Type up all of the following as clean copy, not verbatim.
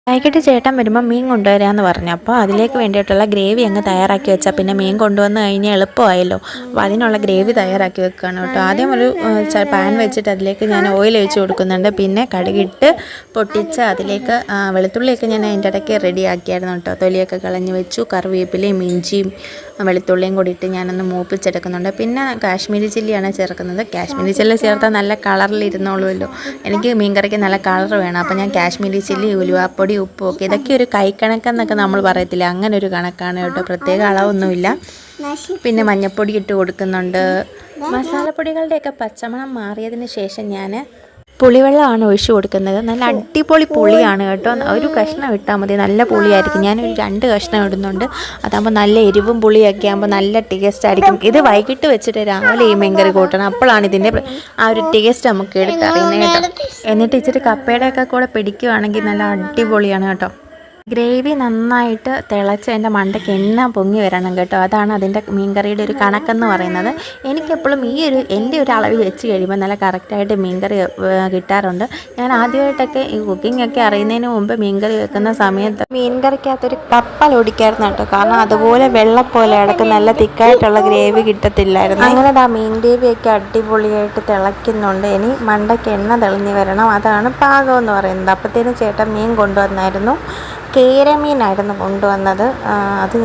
വൈകിട്ട് ചേട്ടൻ വരുമ്പോൾ മീൻ കൊണ്ടുവരാമെന്ന് പറഞ്ഞു. അപ്പോൾ അതിലേക്ക് വേണ്ടിയിട്ടുള്ള ഗ്രേവി അങ്ങ് തയ്യാറാക്കി വെച്ചാൽ പിന്നെ മീൻ കൊണ്ടുവന്ന് കഴിഞ്ഞാൽ എളുപ്പമായല്ലോ. അപ്പോൾ അതിനുള്ള ഗ്രേവി തയ്യാറാക്കി വെക്കുകയാണ് കേട്ടോ. ആദ്യം ഒരു പാൻ വെച്ചിട്ട് അതിലേക്ക് ഞാൻ ഓയിൽ ഒഴിച്ച് കൊടുക്കുന്നുണ്ട്. പിന്നെ കടുകിട്ട് പൊട്ടിച്ച് അതിലേക്ക് വെളുത്തുള്ളിയൊക്കെ ഞാൻ അതിൻ്റെ ഇടയ്ക്ക് റെഡിയാക്കിയായിരുന്നു കേട്ടോ. തൊലിയൊക്കെ കളഞ്ഞ് വെച്ചു. കറിവേപ്പിലയും ഇഞ്ചിയും വെളുത്തുള്ളിയും കൂടി ഇട്ട് ഞാനൊന്ന് മൂപ്പിച്ചെടുക്കുന്നുണ്ട്. പിന്നെ കാശ്മീരി ചില്ലിയാണ് ചേർക്കുന്നത്. കാശ്മീരി ചില്ലി ചേർത്താൽ നല്ല കളറിലിരുന്നോളുമല്ലോ. എനിക്ക് മീൻകറിക്ക് നല്ല കളർ വേണം. അപ്പോൾ ഞാൻ കാശ്മീരി ചില്ലി, ഉലുവാപ്പൊടി, ഉപ്പും ഒക്കെ ഇതൊക്കെ ഒരു കൈക്കണക്കെന്നൊക്കെ നമ്മൾ പറയത്തില്ല, അങ്ങനെ ഒരു കണക്കാണ് കേട്ടോ. പ്രത്യേക അളവൊന്നുമില്ല. പിന്നെ മഞ്ഞൾപ്പൊടി ഇട്ട് കൊടുക്കുന്നുണ്ട്. മസാലപ്പൊടികളുടെയൊക്കെ പച്ചമണം മാറിയതിന് ശേഷം ഞാൻ പുളിവെള്ളമാണ് ഒഴിച്ചു കൊടുക്കുന്നത്. നല്ല അടിപൊളി പുളിയാണ് കേട്ടോ. ഒരു കഷ്ണം ഇട്ടാൽ മതി, നല്ല പുളിയായിരിക്കും. ഞാനൊരു 2 കഷ്ണം ഇടുന്നുണ്ട്. അതാകുമ്പോൾ നല്ല എരിവും പുളിയൊക്കെ ആകുമ്പോൾ നല്ല ടേസ്റ്റ് ആയിരിക്കും. ഇത് വൈകിട്ട് വെച്ചിട്ട് രാവിലെ ഈ മീൻകറി കൂട്ടണം. അപ്പോഴാണ് ഇതിൻ്റെ ആ ഒരു ടേസ്റ്റ് നമുക്ക് എടുത്തറിയുന്നത് കേട്ടോ. എന്നിട്ട് ഇച്ചിരി കപ്പയുടെയൊക്കെ കൂടെ പിടിക്കുകയാണെങ്കിൽ നല്ല അടിപൊളിയാണ് കേട്ടോ. ഗ്രേവി നന്നായിട്ട് തിളച്ച് എൻ്റെ മണ്ടയ്ക്ക് എണ്ണ പൊങ്ങി വരണം കേട്ടോ. അതാണ് അതിൻ്റെ മീൻകറിയുടെ ഒരു കണക്കെന്ന് പറയുന്നത്. എനിക്കെപ്പോഴും എൻ്റെ ഒരു അളവിൽ വെച്ച് കഴിയുമ്പോൾ നല്ല കറക്റ്റായിട്ട് മീൻകറി കിട്ടാറുണ്ട്. ഞാൻ ആദ്യമായിട്ടൊക്കെ ഈ കുക്കിങ്ങൊക്കെ അറിയുന്നതിന് മുമ്പ് മീൻകറി വെക്കുന്ന സമയത്ത് മീൻകറിക്കകത്തൊരു കപ്പൽ ഒടിക്കായിരുന്നു കേട്ടോ. കാരണം അതുപോലെ വെള്ളപ്പോലെ ഇടയ്ക്ക് നല്ല തിക്കായിട്ടുള്ള ഗ്രേവി കിട്ടത്തില്ലായിരുന്നു. അങ്ങനെ ആ മീൻ ഗ്രേവിയൊക്കെ അടിപൊളിയായിട്ട് തിളയ്ക്കുന്നുണ്ട്. ഇനി മണ്ടയ്ക്ക് എണ്ണ തെളിഞ്ഞ് വരണം. അതാണ് പാകം എന്ന് പറയുന്നത്. അപ്പോഴത്തേനും ചേട്ടൻ മീൻ കൊണ്ടുവന്നായിരുന്നു. കേരമീനായിരുന്നു കൊണ്ടുവന്നത്. അത്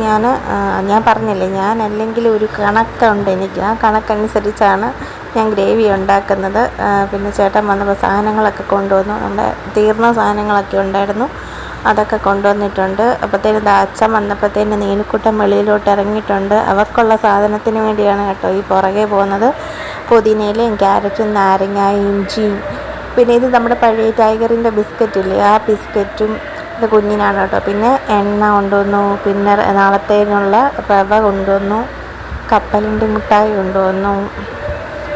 ഞാൻ പറഞ്ഞില്ലേ, ഞാൻ അല്ലെങ്കിൽ ഒരു കണക്കുണ്ട് എനിക്ക്. ആ കണക്കനുസരിച്ചാണ് ഞാൻ ഗ്രേവി ഉണ്ടാക്കുന്നത്. പിന്നെ ചേട്ടൻ വന്നപ്പോൾ സാധനങ്ങളൊക്കെ കൊണ്ടുവന്നു. നമ്മുടെ തീർന്ന സാധനങ്ങളൊക്കെ ഉണ്ടായിരുന്നു, അതൊക്കെ കൊണ്ടുവന്നിട്ടുണ്ട്. അപ്പോഴത്തേനും അച്ഛൻ വന്നപ്പോഴത്തേനും നീലിക്കുട്ടൻ വെളിയിലോട്ട് ഇറങ്ങിയിട്ടുണ്ട്. അവർക്കുള്ള സാധനത്തിന് വേണ്ടിയാണ് കേട്ടോ ഈ പുറകെ പോകുന്നത്. പുതിനയിലയും ക്യാരറ്റും നാരങ്ങയും ഇഞ്ചിയും, പിന്നെ ഇത് നമ്മുടെ പഴയ ടൈഗറിൻ്റെ ബിസ്ക്കറ്റില്ലേ, ആ ബിസ്ക്കറ്റും ഇത് കുഞ്ഞിനാണ് കേട്ടോ. പിന്നെ എണ്ണ കൊണ്ടുവന്നു. പിന്നെ നാളത്തേനുള്ള റവ കൊണ്ടുവന്നു. കപ്പലിൻ്റെ മിഠായി കൊണ്ടുവന്നു.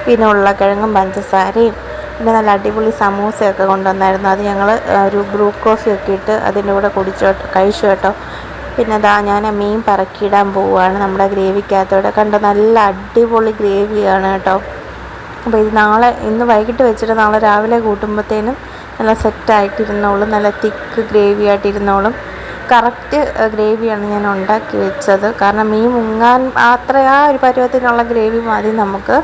പിന്നെ ഉരുളക്കിഴങ്ങും പഞ്ചസാരയും പിന്നെ നല്ല അടിപൊളി സമൂസയൊക്കെ കൊണ്ടുവന്നായിരുന്നു. അത് ഞങ്ങൾ ഒരു ബ്രൂ കോഫിയൊക്കെ ഇട്ട് അതിൻ്റെ കൂടെ കഴിച്ചു കേട്ടോ. പിന്നെ ഞാൻ മീൻ പറക്കിയിടാൻ പോവുകയാണ് നമ്മുടെ ഗ്രേവിക്കകത്തോടെ. കണ്ടോ, നല്ല അടിപൊളി ഗ്രേവിയാണ് കേട്ടോ. അപ്പോൾ ഇത് ഇന്ന് വൈകിട്ട് വെച്ചിട്ട് നാളെ രാവിലെ കൂട്ടുമ്പോഴത്തേനും നല്ല സെറ്റായിട്ടിരുന്നോളും. നല്ല തിക്ക് ഗ്രേവി ആയിട്ടിരുന്നോളും. കറക്റ്റ് ഗ്രേവിയാണ് ഞാൻ ഉണ്ടാക്കി വെച്ചത്. കാരണം മീൻ മുങ്ങാൻ ആ ഒരു പരുവത്തിനുള്ള ഗ്രേവി മതി നമുക്ക്.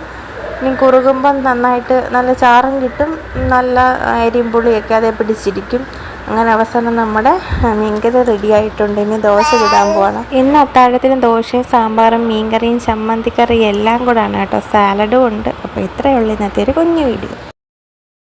മീൻ കുറുകുമ്പം നന്നായിട്ട് നല്ല ചാറും കിട്ടും, നല്ല എരിയും പുളിയൊക്കെ അതേ പിടിച്ചിരിക്കും. അങ്ങനെ അവസാനം നമ്മുടെ മീൻകറി റെഡി ആയിട്ടുണ്ട്. ഇനി ദോശ ചുടാൻ പോകണം. ഇന്ന് അത്താഴത്തിന് ദോശയും സാമ്പാറും മീൻകറിയും ചമ്മന്തിക്കറിയും എല്ലാം കൂടാണ് കേട്ടോ. സാലഡും ഉണ്ട്. അപ്പോൾ ഇത്രയേ ഉള്ളൂ ഇന്നത്തെ ഒരു കുഞ്ഞു വീഡിയോ.